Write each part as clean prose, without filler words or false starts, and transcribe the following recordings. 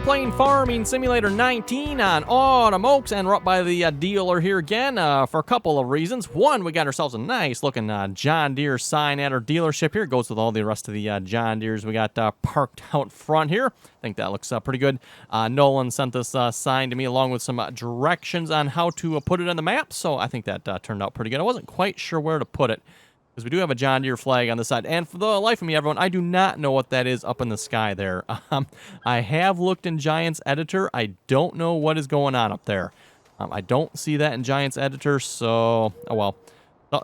here playing Farming Simulator 19 on Autumn Oaks, and we're up by the dealer here again for a couple of reasons. One, we got ourselves a nice looking John Deere sign at our dealership here. It goes with all the rest of the John Deeres we got parked out front here. I think that looks pretty good. Nolan sent this sign to me along with some directions on how to put it on the map, so I think that turned out pretty good. I wasn't quite sure where to put it, because we do have a John Deere flag on the side. And for the life of me, everyone, I do not know what that is up in the sky there. I have looked in Giants Editor. I don't know what is going on up there. I don't see that in Giants Editor, so, oh well.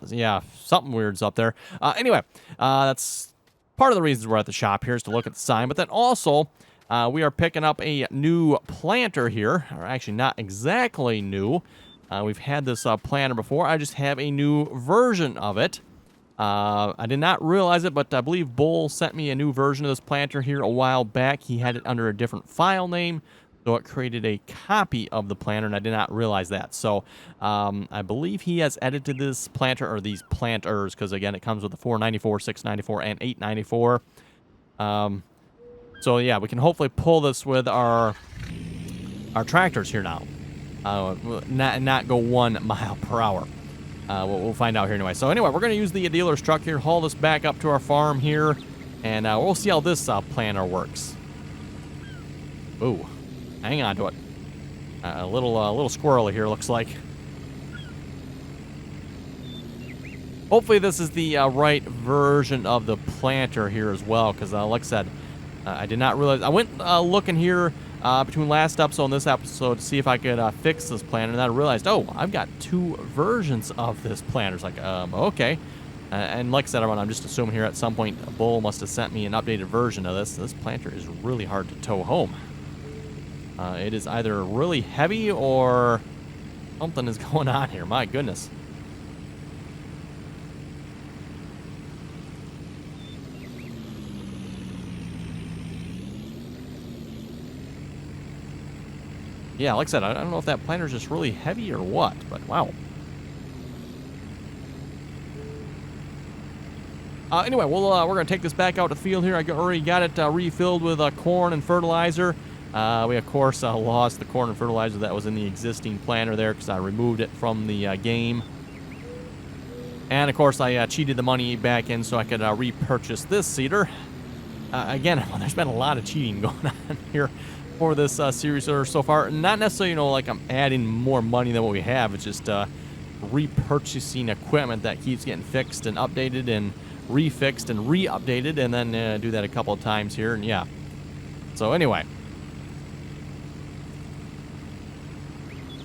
Yeah, something weird's up there. Anyway, that's part of the reasons we're at the shop here is to look at the sign. But then also, we are picking up a new planter here. Or actually, not exactly new. We've had this planter before. I just have a new version of it. I did not realize it, but I believe Bull sent me a new version of this planter here a while back. He had it under a different file name, so it created a copy of the planter, and I did not realize that. So I believe he has edited this planter, or these planters, because again, it comes with the 494, 694, and 894. So yeah, we can hopefully pull this with our tractors here now, not go 1 mile per hour. We'll find out here anyway. So anyway, we're going to use the dealer's truck here, haul this back up to our farm here, and we'll see how this planter works. Ooh, hang on to it. A little squirrely here, looks like. Hopefully this is the right version of the planter here as well, because like I said, I did not realize. I went looking here between last episode and this episode to see if I could fix this planter, and then I realized, oh, I've got 2 versions of this planter. It's like, okay. And like I said, everyone, I'm just assuming here at some point Bull must have sent me an updated version of this. This planter is really hard to tow home. It is either really heavy or something is going on here. My goodness. Yeah, like I said, I don't know if that planter is just really heavy or what, but wow. Anyway, we're going to take this back out to the field here. I already got it refilled with corn and fertilizer. We, of course, lost the corn and fertilizer that was in the existing planter there because I removed it from the game. And, of course, I cheated the money back in so I could repurchase this seeder. Again, there's been a lot of cheating going on here for this series so far. Not necessarily, like I'm adding more money than what we have. It's just repurchasing equipment that keeps getting fixed and updated and refixed and re-updated, and then do that a couple of times here, and yeah. So anyway.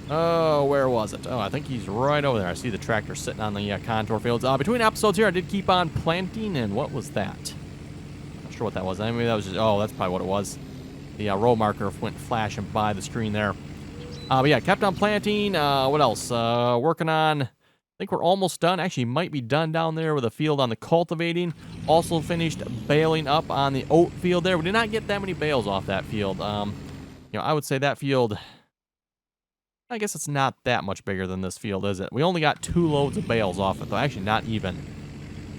Oh, where was it? Oh, I think he's right over there. I see the tractor sitting on the contour fields. Between episodes here, I did keep on planting, and what was that? Not sure what that was. I mean, that was just, oh, that's probably what it was. The row marker went flashing by the screen there. But yeah, kept on planting. What else? Working on, I think we're almost done. Actually, might be done down there with a field on the cultivating. Also finished baling up on the oat field there. We did not get that many bales off that field. I would say that field, I guess it's not that much bigger than this field, is it? We only got 2 loads of bales off it, though. Actually, not even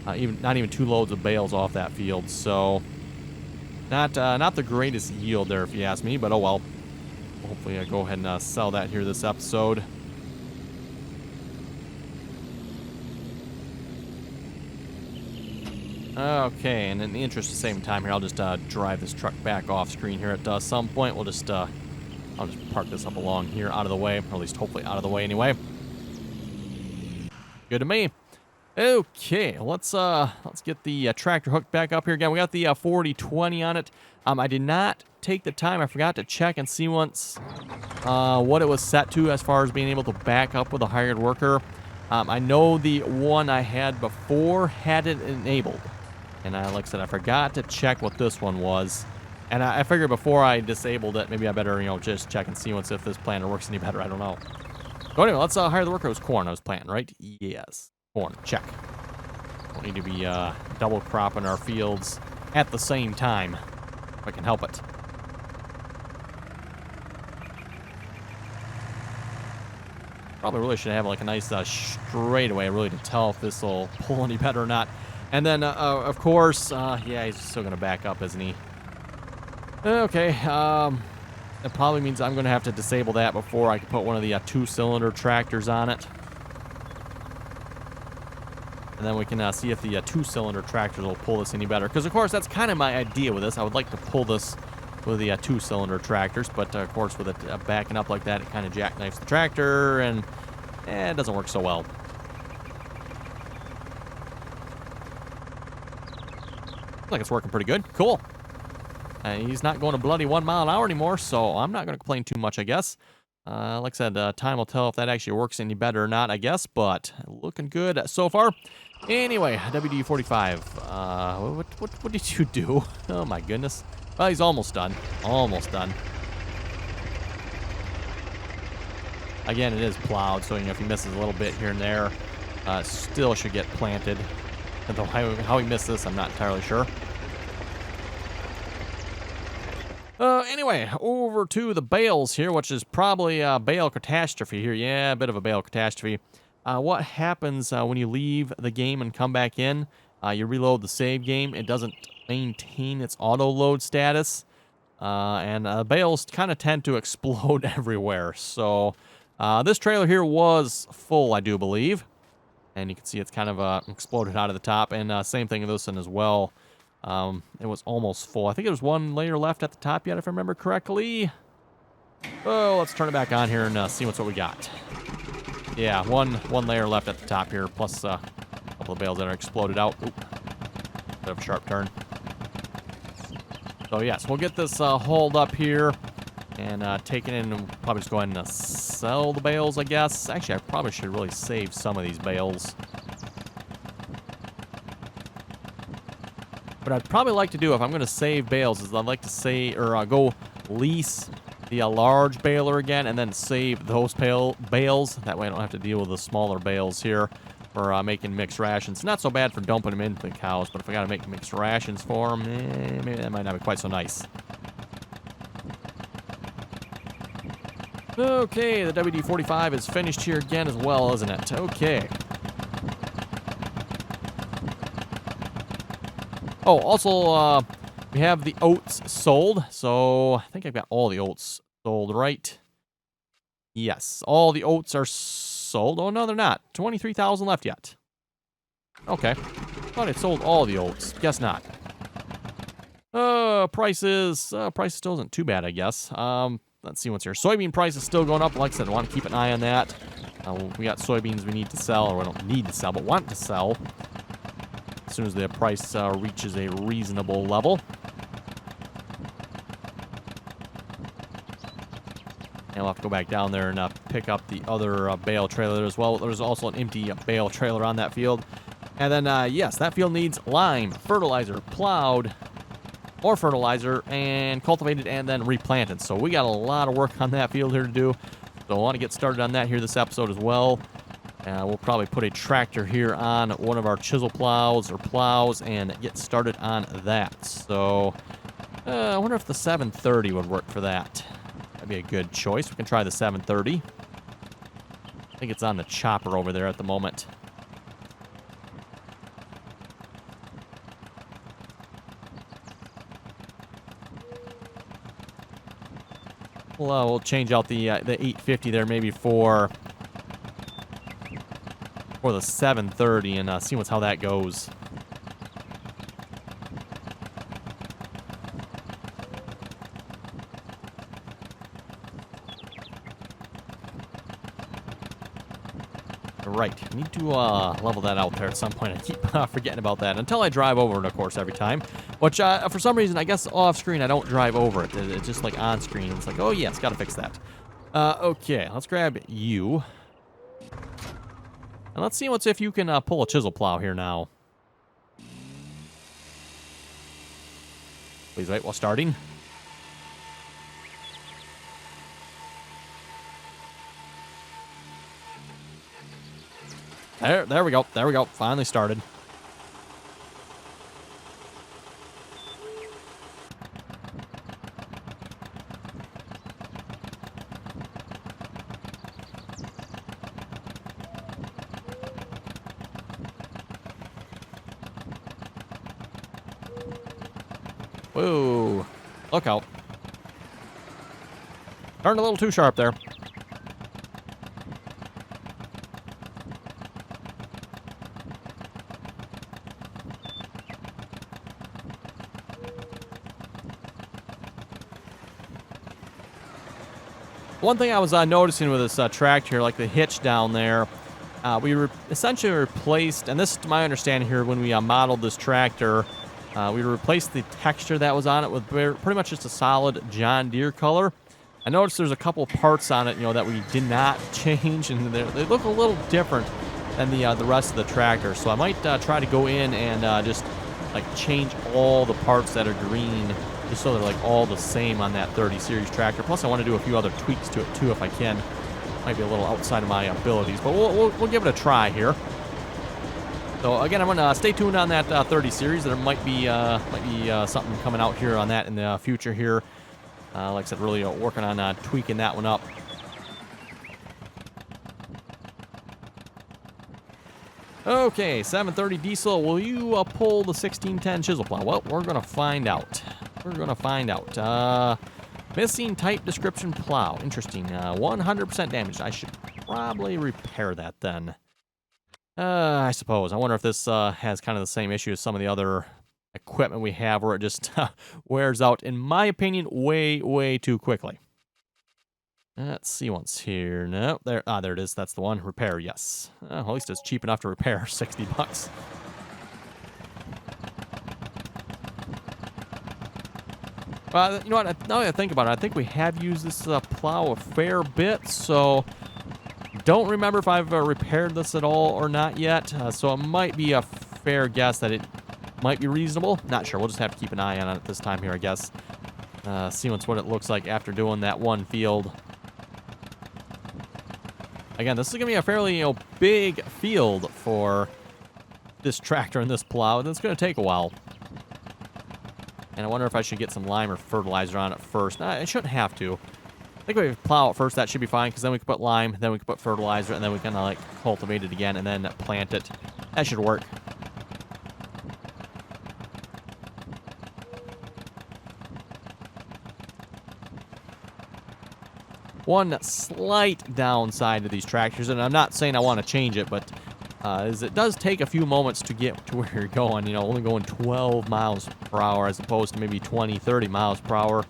2 loads of bales off that field. So not the greatest yield there, if you ask me, but oh well. Hopefully I go ahead and sell that here this episode. Okay, and in the interest of saving time here, I'll just drive this truck back off screen here at some point. We'll just I'll just park this up along here out of the way, or at least hopefully out of the way anyway. Good to me. Okay, let's get the tractor hooked back up here again. We got the 4020 on it. I did not take the time. I forgot to check and see once what it was set to as far as being able to back up with a hired worker. I know the one I had before had it enabled, and like I said, I forgot to check what this one was. And I figured before I disabled it, maybe I better just check and see once if this planter works any better. I don't know. So anyway, let's hire the worker. It was corn I was planting, right? Yes. Corn, check. Don't need to be double cropping our fields at the same time, if I can help it. Probably really should have like a nice straightaway really to tell if this will pull any better or not. And then, of course, yeah, he's still going to back up, isn't he? Okay, it probably means I'm going to have to disable that before I can put one of the 2-cylinder tractors on it. And then we can see if the 2-cylinder tractors will pull this any better. Because, of course, that's kind of my idea with this. I would like to pull this with the 2-cylinder tractors. But, of course, with it backing up like that, it kind of jackknifes the tractor. And it doesn't work so well. Looks like it's working pretty good. Cool. He's not going a bloody 1 mile an hour anymore, so I'm not going to complain too much, I guess. Like I said, time will tell if that actually works any better or not, I guess, but looking good so far. Anyway, WD-45. What did you do? Oh, my goodness. Well, he's almost done. Almost done. Again, it is plowed, so if he misses a little bit here and there, still should get planted. And how he missed this, I'm not entirely sure. Anyway, over to the Bales here, which is probably a bale catastrophe here. Yeah, a bit of a bale catastrophe. What happens when you leave the game and come back in? You reload the save game. It doesn't maintain its auto-load status. And bales kind of tend to explode everywhere. So this trailer here was full, I do believe. And you can see it's kind of exploded out of the top. And same thing with this one as well. It was almost full. I think there was one layer left at the top yet, if I remember correctly. Oh, let's turn it back on here and see what we got. Yeah, one layer left at the top here, plus a couple of bales that are exploded out. Oop. Bit of a sharp turn. So, yes, we'll get this hauled up here and take it in and probably just go ahead and sell the bales, I guess. Actually, I probably should really save some of these bales. What I'd probably like to do if I'm going to save bales is I'd like to say, or go lease the large baler again and then save those bales. That way I don't have to deal with the smaller bales here for making mixed rations. Not so bad for dumping them into the cows, but if I got to make mixed rations for them, maybe that might not be quite so nice. Okay, the WD-45 is finished here again as well, isn't it? Okay. Oh, also, we have the oats sold. So, I think I've got all the oats sold, right? Yes, all the oats are sold. Oh, no, they're not. 23,000 left yet. Okay. Thought it sold all the oats. Guess not. Prices still isn't too bad, I guess. Let's see what's here. Soybean price is still going up. Like I said, I want to keep an eye on that. We got soybeans we need to sell, or we don't need to sell, but want to sell. As soon as the price reaches a reasonable level. And we'll have to go back down there and pick up the other bale trailer as well. There's also an empty bale trailer on that field. And then, yes, that field needs lime, fertilizer, plowed, more fertilizer, and cultivated, and then replanted. So we got a lot of work on that field here to do. So I want to get started on that here this episode as well. We'll probably put a tractor here on one of our chisel plows and get started on that. So, I wonder if the 730 would work for that. That'd be a good choice. We can try the 730. I think it's on the chopper over there at the moment. We'll change out the 850 there maybe for the 730 and see how that goes. Right, I need to level that out there at some point. I keep forgetting about that until I drive over it, of course, every time. Which, for some reason, I guess off screen I don't drive over it. It's just like on screen. It's like, oh yes, gotta fix that. Okay, let's grab you. And let's see if you can pull a chisel plow here now. Please wait while starting. There we go. There we go. Finally started. Whoa. Look out. Turned a little too sharp there. One thing I was noticing with this tractor here, like the hitch down there, we essentially replaced, and this is my understanding here, when we modeled this tractor, we replaced the texture that was on it with pretty much just a solid John Deere color. I noticed there's a couple parts on it, that we did not change, and they look a little different than the rest of the tractor. So I might try to go in and just like change all the parts that are green, just so they're like all the same on that 30 series tractor. Plus, I want to do a few other tweaks to it too if I can. Might be a little outside of my abilities, but we'll give it a try here. So again, I'm gonna stay tuned on that 30 series. There might be something coming out here on that in the future here. Like I said, really working on tweaking that one up. Okay, 730 diesel. Will you pull the 1610 chisel plow? Well, we're gonna find out. We're gonna find out. Missing type description plow. Interesting. 100% damaged. I should probably repair that then. I suppose. I wonder if this has kind of the same issue as some of the other equipment we have, where it just wears out, in my opinion, way too quickly. Let's see once here. No, there it is. That's the one. Repair, yes. At least it's cheap enough to repair. $60. You know what? Now that I think about it, I think we have used this plow a fair bit, so don't remember if I've repaired this at all or not yet. So it might be a fair guess that it might be reasonable. Not sure. We'll just have to keep an eye on it this time here, I guess. See what it looks like after doing that one field. Again, this is going to be a fairly big field for this tractor and this plow, and it's going to take a while. And I wonder if I should get some lime or fertilizer on it first. I shouldn't have to. I think if we plow it first, that should be fine, because then we can put lime, then we can put fertilizer, and then we can like cultivate it again and then plant it. That should work. One slight downside to these tractors, and I'm not saying I want to change it, but is it does take a few moments to get to where you're going. Only going 12 miles per hour as opposed to maybe 20, 30 miles per hour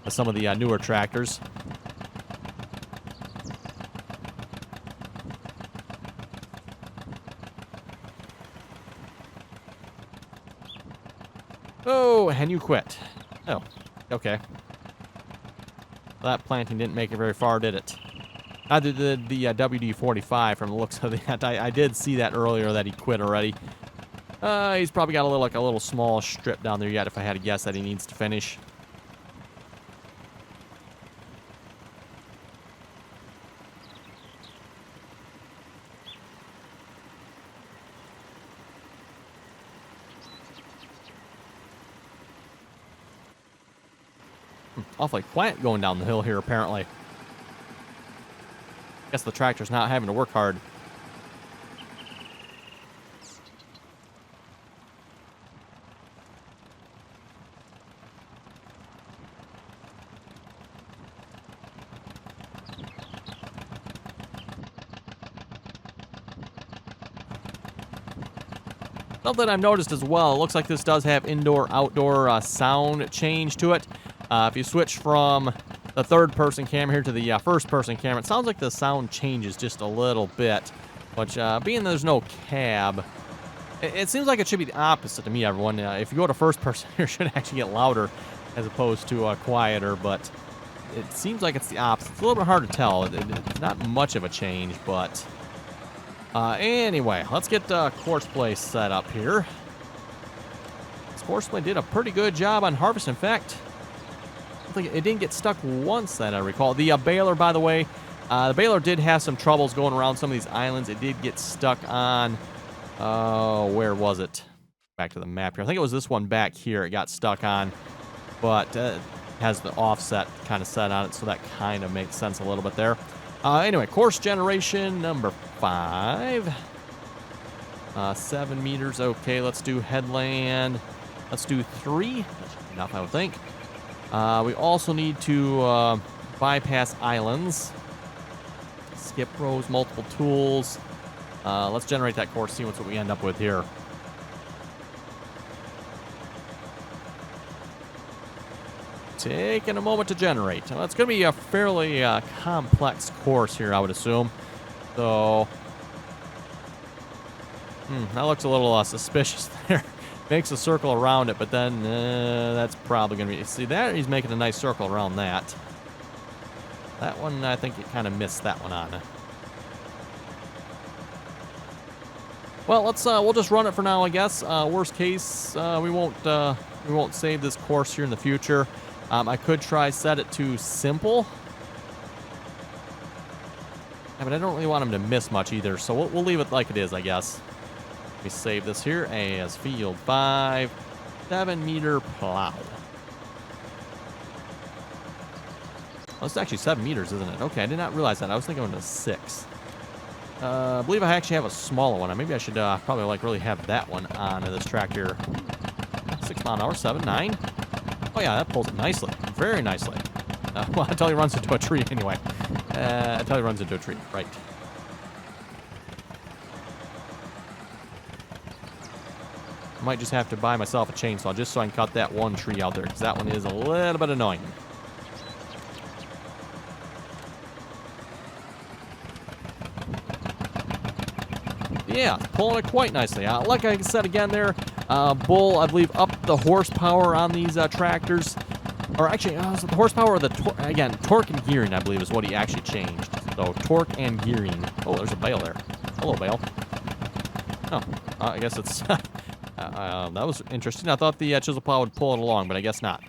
with some of the newer tractors. Oh, and you quit. Oh, okay. That planting didn't make it very far, did it? Neither did the WD-45 from the looks of that. I did see that earlier that he quit already. He's probably got a little small strip down there yet, if I had to guess, that he needs to finish. Awfully quiet going down the hill here, apparently. Guess the tractor's not having to work hard. Something I've noticed as well, it looks like this does have indoor-outdoor sound change to it. If you switch from the third-person camera here to the first-person camera, it sounds like the sound changes just a little bit. But being there's no cab, it seems like it should be the opposite to me, everyone. If you go to first-person, it should actually get louder as opposed to quieter, but it seems like it's the opposite. It's a little bit hard to tell. It's not much of a change, but anyway, let's get Courseplay set up here. Courseplay did a pretty good job on harvest. In fact, I think it didn't get stuck once that I recall. The baler, by the way, the baler did have some troubles going around some of these islands. It did get stuck on, where was it? Back to the map here. I think it was this one back here it got stuck on, but has the offset kind of set on it, so that kind of makes sense a little bit there. Anyway, course generation number 5. 7 meters. Okay, let's do headland. Let's do 3. That should be enough, I would think. We also need to bypass islands, skip rows, multiple tools. Let's generate that course, see what we end up with here. Taking a moment to generate. Well, it's going to be a fairly complex course here, I would assume. So, that looks a little suspicious there. Makes a circle around it, but then that's probably going to be... See, that he's making a nice circle around that. That one, I think it kind of missed that one on. Well, we'll just run it for now, I guess. Worst case, we won't save this course here in the future. I could try set it to simple. Yeah, but I don't really want him to miss much either, so we'll leave it like it is, I guess. Let me save this here as field 5, 7-meter plow. Oh, it's actually 7 meters, isn't it? Okay, I did not realize that. I was thinking it was 6. I believe I actually have a smaller one. Maybe I should probably really have that one on this tractor. 6 mile an hour, 7, 9. Oh yeah, that pulls it nicely, very nicely. Well, until he runs into a tree anyway. Until he runs into a tree, right. I might just have to buy myself a chainsaw just so I can cut that one tree out there, because that one is a little bit annoying. Yeah, pulling it quite nicely. Like I said again there, Bull, I believe, upped the horsepower on these tractors. Or actually, was it the horsepower or the torque? Again, torque and gearing, I believe, is what he actually changed. So, torque and gearing. Oh, there's a bale there. Hello, bale. Oh, I guess it's... that was interesting. I thought the chisel plow would pull it along, but I guess not.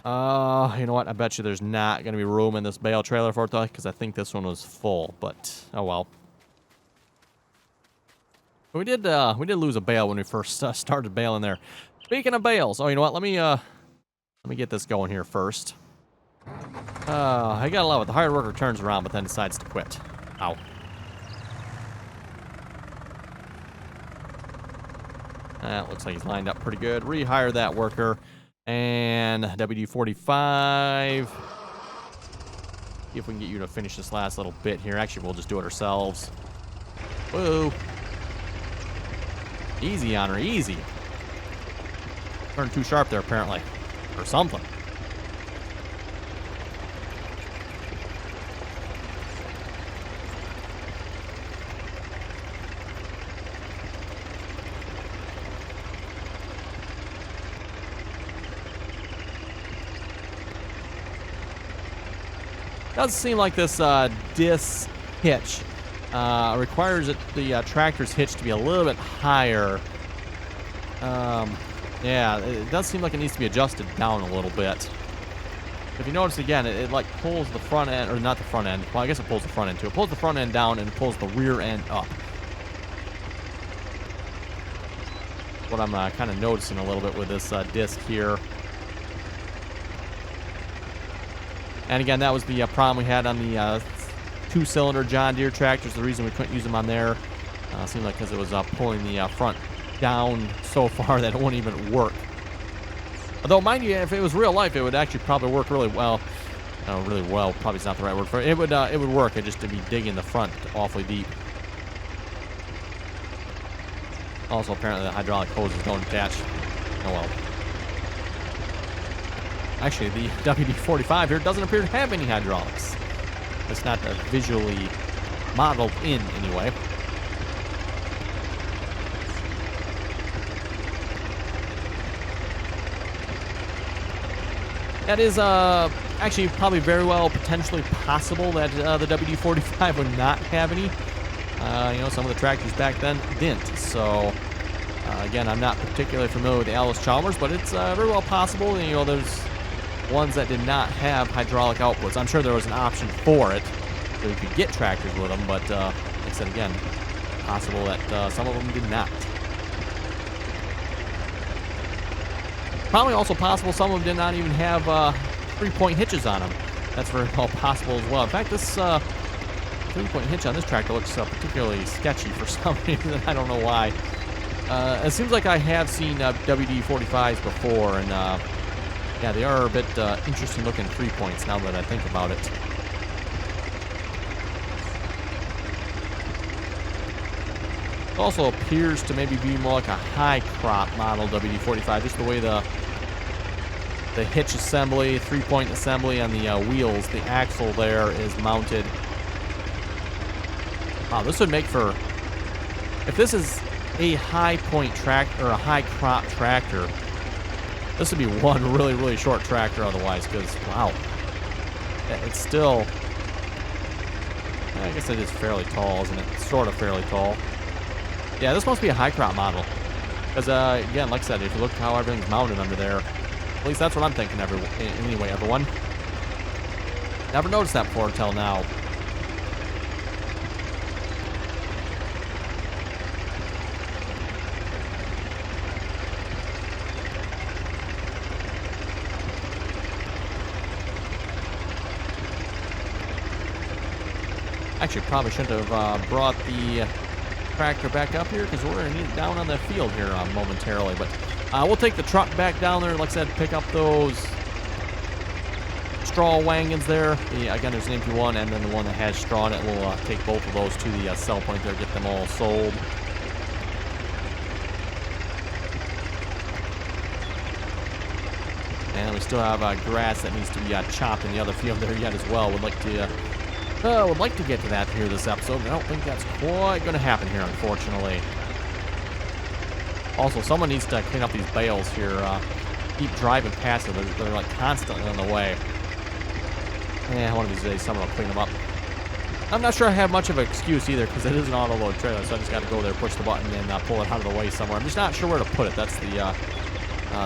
You know what? I bet you there's not going to be room in this bale trailer for it, though, because I think this one was full. But, oh well. We did lose a bale when we first started baling there. Speaking of bales, oh, you know what? Let me get this going here first. I gotta love it. The hired worker turns around, but then decides to quit. Ow. That looks like he's lined up pretty good. Rehire that worker. And WD-45. See if we can get you to finish this last little bit here. Actually, we'll just do it ourselves. Whoa. Easy on her, easy. Turned too sharp there, apparently. Or something. Does seem like this disc hitch requires the tractor's hitch to be a little bit higher. Yeah, it does seem like it needs to be adjusted down a little bit. If you notice again, it like pulls the front end, or not the front end. Well, I guess it pulls the front end too. It pulls the front end down and it pulls the rear end up. What I'm kind of noticing a little bit with this disc here. And again, that was the problem we had on the 2-cylinder John Deere tractors. The reason we couldn't use them on there seemed like because it was pulling the front down so far that it wouldn't even work. Although, mind you, if it was real life, it would actually probably work really well. Really well, probably is not the right word for it. It would work. It just to be digging the front awfully deep. Also, apparently the hydraulic hoses don't attach. Oh well. Actually, the WD-45 here doesn't appear to have any hydraulics. It's not visually modeled in anyway. That is actually probably very well potentially possible that the WD-45 would not have any. You know, some of the tractors back then didn't. So, again, I'm not particularly familiar with the Alice-Chalmers, but it's very well possible. You know, there's ones that did not have hydraulic outputs. I'm sure there was an option for it, so you could get tractors with them, but like I said again, possible that some of them did not. Probably also possible some of them did not even have 3-point hitches on them. That's very well possible as well. In fact, this 3-point hitch on this tractor looks particularly sketchy for some reason. I don't know why. It seems like I have seen WD-45s before, and Yeah, they are a bit interesting looking 3 points now that I think about it. It also appears to maybe be more like a high crop model WD-45, just the way the hitch assembly, 3-point assembly on the wheels, the axle there is mounted. Wow, this would make for, if this is a high point tractor or a high crop tractor, this would be one really, really short tractor otherwise, because, wow, it's still, I guess it is fairly tall, isn't it? It's sort of fairly tall. Yeah, this must be a high crop model. Because, again, like I said, if you look how everything's mounted under there, at least that's what I'm thinking anyway, everyone. Never noticed that before until now. Actually, probably shouldn't have brought the tractor back up here because we're going to need it down on the field here momentarily. But we'll take the truck back down there, like I said, pick up those straw wagons there. Again, there's an empty one and then the one that has straw in it. We'll take both of those to the sell point there, get them all sold. And we still have grass that needs to be chopped in the other field there yet as well. Would like to get to that here this episode, but I don't think that's quite going to happen here, unfortunately. Also, someone needs to clean up these bales here. Keep driving past it. They're like constantly on the way. Yeah, one of these days someone will clean them up. I'm not sure I have much of an excuse either because it is an auto-load trailer, so I just got to go there, push the button, and pull it out of the way somewhere. I'm just not sure where to put it. That's the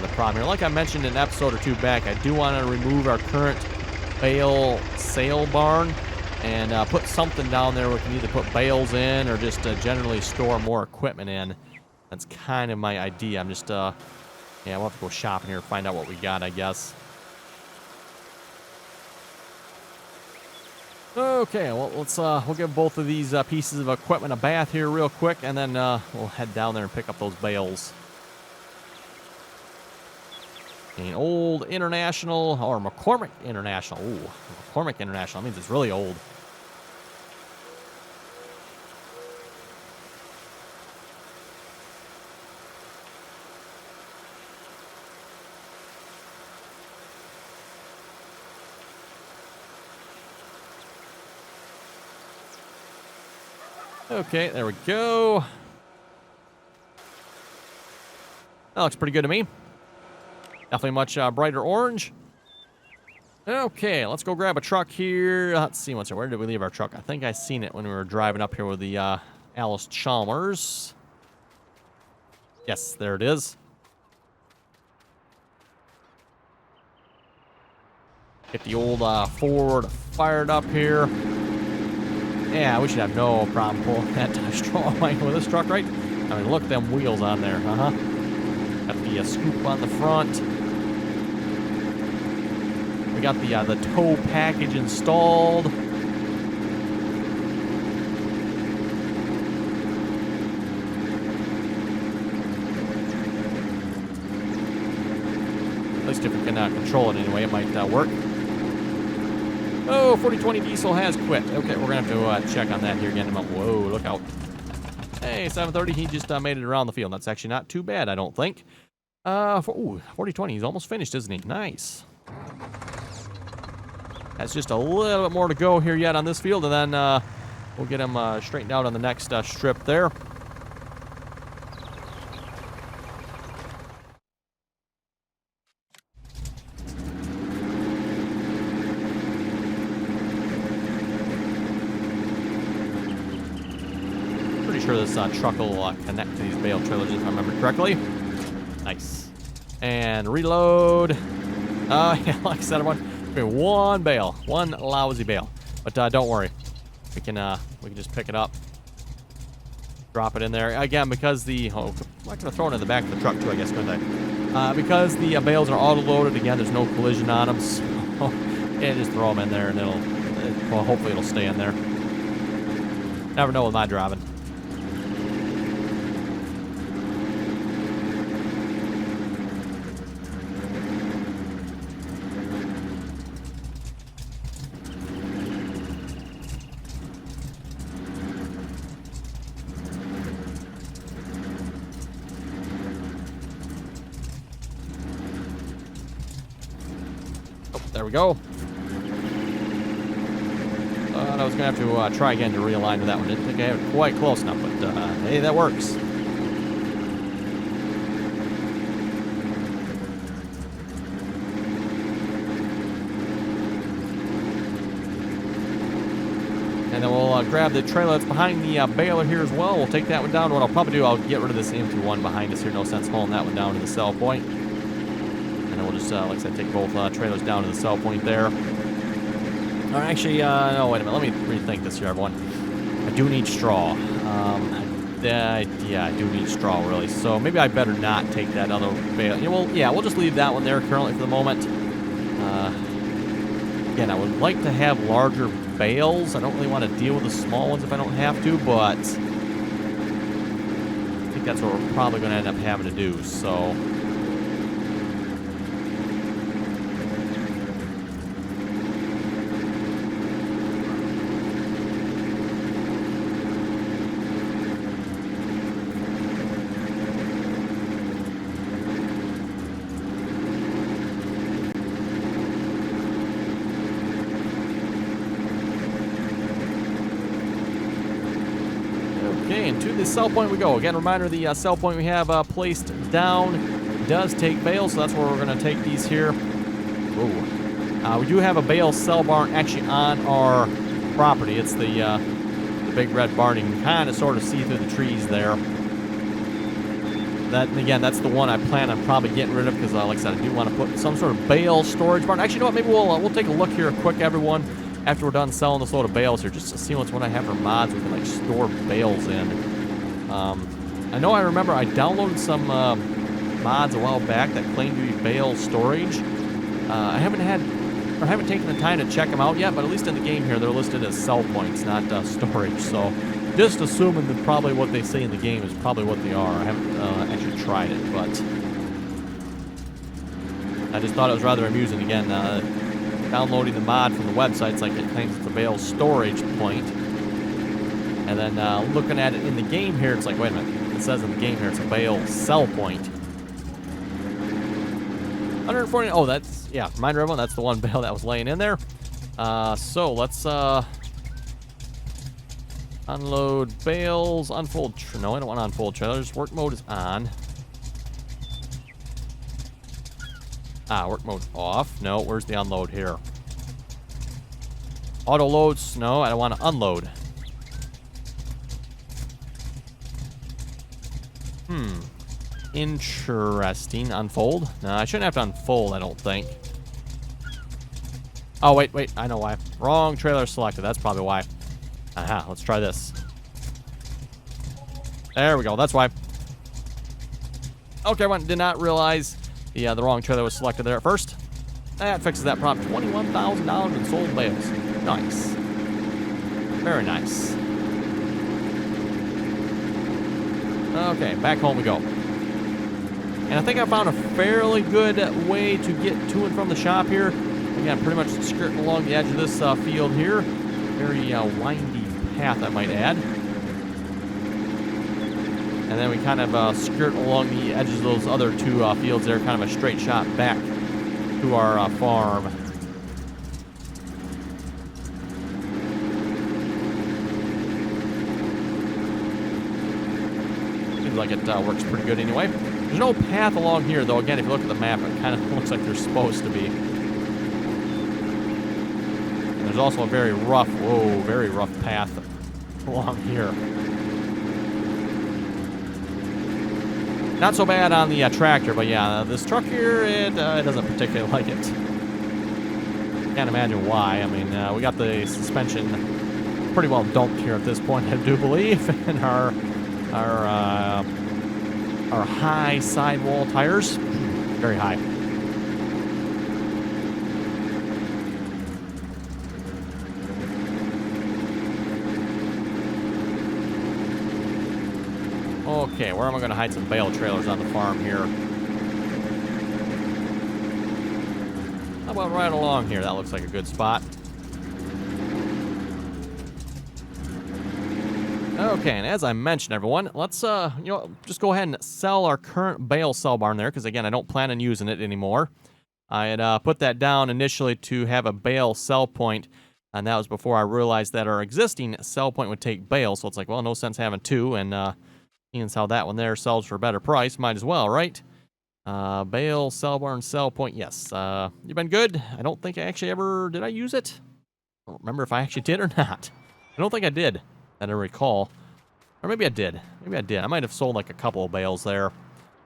problem here. Like I mentioned in an episode or two back, I do want to remove our current bale sale barn and put something down there where we can either put bales in or just generally store more equipment in. That's kind of my idea. I'm just, yeah, we'll have to go shopping here, find out what we got, I guess. Okay, well, we'll give both of these pieces of equipment a bath here real quick, and then we'll head down there and pick up those bales. An old International, or McCormick International. Ooh, McCormick International. That means it's really old. Okay, there we go. That looks pretty good to me. Definitely much brighter orange. Okay, let's go grab a truck here. Let's see what's there. Where did we leave our truck? I think I seen it when we were driving up here with the Alice Chalmers. Yes, there it is. Get the old Ford fired up here. Yeah, we should have no problem pulling that straw wagon with this truck, right? I mean, look at them wheels on there. Got the scoop on the front. We got the tow package installed. At least if we can control it anyway, it might work. Oh, 4020 diesel has quit. Okay, we're going to have to check on that here again. Whoa, look out. Hey, 730, he just made it around the field. That's actually not too bad, I don't think. Ooh, 4020, he's almost finished, isn't he? Nice. That's just a little bit more to go here yet on this field, and then we'll get him straightened out on the next strip there. Sure this truck will connect to these bale trailers if I remember correctly. Nice. And reload. Yeah, like I said, one bale, one lousy bale. But don't worry, we can just pick it up, drop it in there again because I'm not gonna throw it in the back of the truck too, I guess, couldn't I? Because the bales are auto loaded. Again, there's no collision on them, so yeah, just throw them in there and well, hopefully it'll stay in there. Never know with my driving. there we go. I was going to have to try again to realign with that one. Didn't think I had it quite close enough, but hey, that works. And then we'll grab the trailer that's behind the baler here as well. We'll take that one down. What I'll probably do, I'll get rid of this empty one behind us here. No sense hauling that one down to the sell point. And then we'll just, like I said, take both trailers down to the sell point there. Or actually, no, wait a minute. Let me rethink this here, everyone. I do need straw. Yeah, I do need straw, really. So maybe I better not take that other bale. Yeah, we'll just leave that one there currently for the moment. Again, I would like to have larger bales. I don't really want to deal with the small ones if I don't have to, but I think that's what we're probably going to end up having to do, so... Okay, and to the sell point we go. Again, reminder, the sell point we have placed down does take bales, so that's where we're going to take these here. Ooh. We do have a bale sell barn actually on our property. It's the big red barn. You can kind of sort of see through the trees there. That, again, that's the one I plan on probably getting rid of because, like I said, I do want to put some sort of bale storage barn. Actually, you know what? Maybe we'll take a look here quick, everyone, after we're done selling this load of bales here, just to see what I have for mods we can, like, store bales in. I know I remember I downloaded some mods a while back that claimed to be bale storage. I haven't taken the time to check them out yet, but at least in the game here, they're listed as sell points, not storage. So just assuming that probably what they say in the game is probably what they are. I haven't actually tried it, but I just thought it was rather amusing. Again, downloading the mod from the websites, like it claims it's a bale storage point, and then looking at it in the game here, it's like, wait a minute, it says in the game here it's a bale sell point. 140. Oh, that's, yeah, reminder everyone, that's the one bale that was laying in there. So let's unload bales, unfold. No, I don't want to unfold trailers. Work mode is on. Work mode's off. No, where's the unload here? Auto loads. No, I don't want to unload. Interesting. Unfold? No, I shouldn't have to unfold, I don't think. Oh, wait. I know why. Wrong trailer selected. That's probably why. Aha, let's try this. There we go. That's why. Okay, everyone, did not realize the wrong trailer was selected there at first. That fixes that problem. $21,000 in sold bales. Nice. Very nice. Okay, back home we go. And I think I found a fairly good way to get to and from the shop here. Again, pretty much skirting along the edge of this field here. Very windy path, I might add. And then we kind of skirt along the edges of those other two fields there, kind of a straight shot back to our farm. Seems like it works pretty good anyway. There's no path along here, though. Again, if you look at the map, it kind of looks like there's supposed to be. And there's also a very rough path along here. Not so bad on the tractor, but yeah, this truck here, it doesn't particularly like it. Can't imagine why. I mean, we got the suspension pretty well dumped here at this point, I do believe, and our high sidewall tires, very high. Okay, where am I going to hide some bale trailers on the farm here? How about right along here? That looks like a good spot. Okay, and as I mentioned, everyone, let's just go ahead and sell our current bale sell barn there, because again, I don't plan on using it anymore. I had put that down initially to have a bale sell point, and that was before I realized that our existing sell point would take bale, so it's like, well, no sense having two, and seeing as how that one there sells for a better price, might as well, right? Bale, sell barn, sell point, yes. You've been good. I don't think I actually ever, did I use it? I don't remember if I actually did or not. I don't think I did, that I recall. Or maybe I did. Maybe I did. I might have sold like a couple of bales there.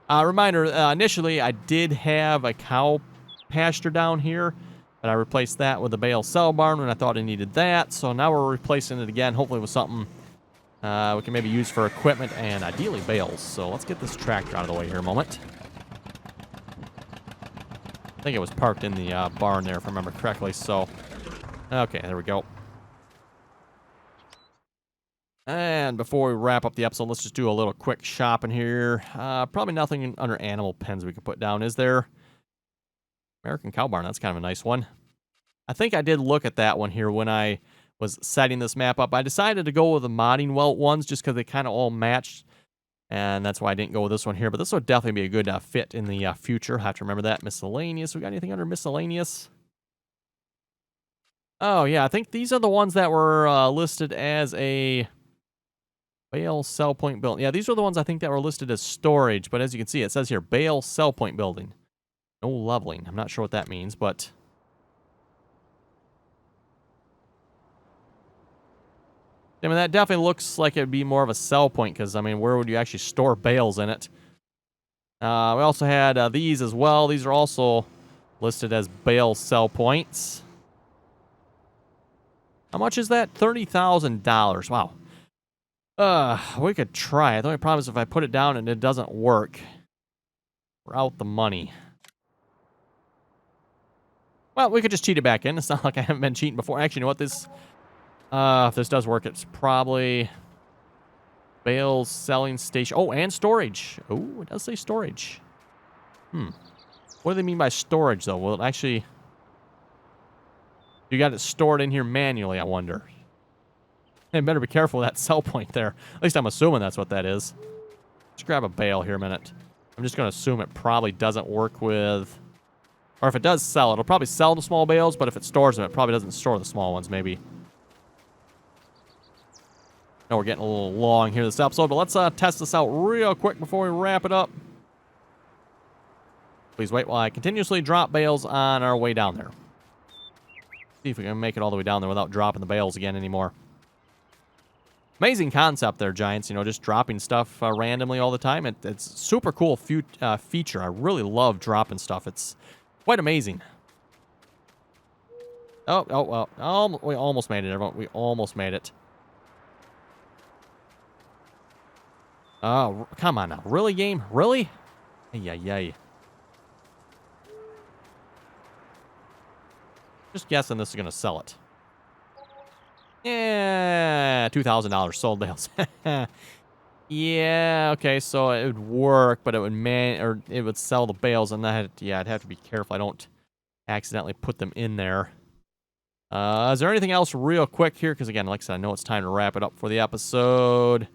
Reminder, initially I did have a cow pasture down here, but I replaced that with a bale sell barn when I thought I needed that. So now we're replacing it again, hopefully with something we can maybe use for equipment and ideally bales. So let's get this tractor out of the way here a moment. I think it was parked in the barn there, if I remember correctly. So, okay, there we go. And before we wrap up the episode, let's just do a little quick shopping here. Probably nothing under animal pens we can put down, is there? American Cow Barn, that's kind of a nice one. I think I did look at that one here when I was setting this map up. I decided to go with the modding welt ones just because they kind of all matched. And that's why I didn't go with this one here. But this would definitely be a good fit in the future. Have to remember that. Miscellaneous. We got anything under miscellaneous? Oh, yeah. I think these are the ones that were listed as a bale sell point building. Yeah, these are the ones I think that were listed as storage. But as you can see, it says here, bale sell point building. No leveling. I'm not sure what that means, but... I mean, that definitely looks like it'd be more of a sell point, because, I mean, where would you actually store bales in it? We also had these as well. These are also listed as bale sell points. How much is that? $30,000. Wow. We could try it. The only problem is if I put it down and it doesn't work, we're out the money. Well, we could just cheat it back in. It's not like I haven't been cheating before. Actually, you know what? If this does work, it's probably Bales selling station. Oh, and storage. Oh, it does say storage. What do they mean by storage, though? Will it actually... You got it stored in here manually, I wonder. And better be careful with that sell point there. At least I'm assuming that's what that is. Let's grab a bale here a minute. I'm just going to assume it probably doesn't work with... Or if it does sell, it'll probably sell the small bales, but if it stores them, it probably doesn't store the small ones, maybe. No, we're getting a little long here this episode, but let's test this out real quick before we wrap it up. Please wait while I continuously drop bales on our way down there. See if we can make it all the way down there without dropping the bales again anymore. Amazing concept there, Giants. You know, just dropping stuff randomly all the time. It's a super cool feature. I really love dropping stuff. It's quite amazing. Oh, we almost made it, everyone. We almost made it. Oh, come on now. Really, game? Really? Ay. Just guessing this is going to sell it. Yeah, $2,000 sold bales. Yeah, okay, so it would work, but it would sell the bales, and I'd have to be careful I don't accidentally put them in there. Is there anything else real quick here? Because again, like I said, I know it's time to wrap it up for the episode.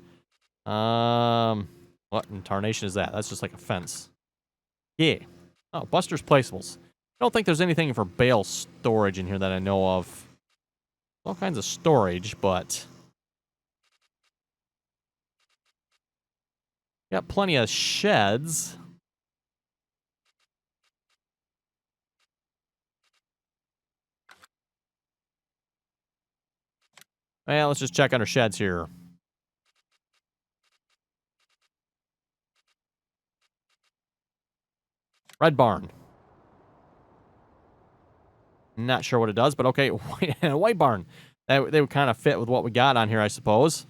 What in tarnation is that? That's just like a fence. Yeah. Oh, Buster's Placeables. I don't think there's anything for bale storage in here that I know of. All kinds of storage, but... Got plenty of sheds. Well, let's just check under sheds here. Red barn. Not sure what it does, but okay. White barn. They would kind of fit with what we got on here, I suppose.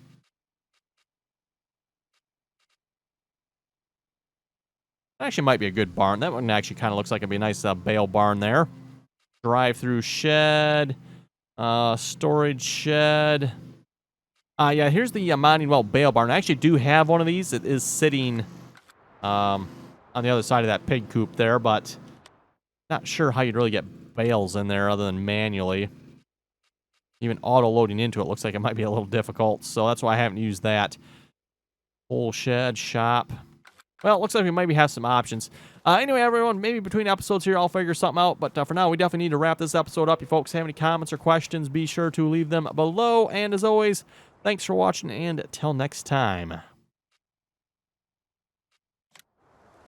That actually might be a good barn. That one actually kind of looks like it'd be a nice bale barn there. Drive-through shed. Storage shed. Yeah, here's the mounting well bale barn. I actually do have one of these. It is sitting on the other side of that pig coop there, but not sure how you'd really get bales in there other than manually. Even auto-loading into it looks like it might be a little difficult, so that's why I haven't used that. Whole shed, shop. Well, it looks like we maybe have some options. Anyway, everyone, maybe between episodes here, I'll figure something out. But for now, we definitely need to wrap this episode up. If you folks have any comments or questions, be sure to leave them below. And as always, thanks for watching, and till next time.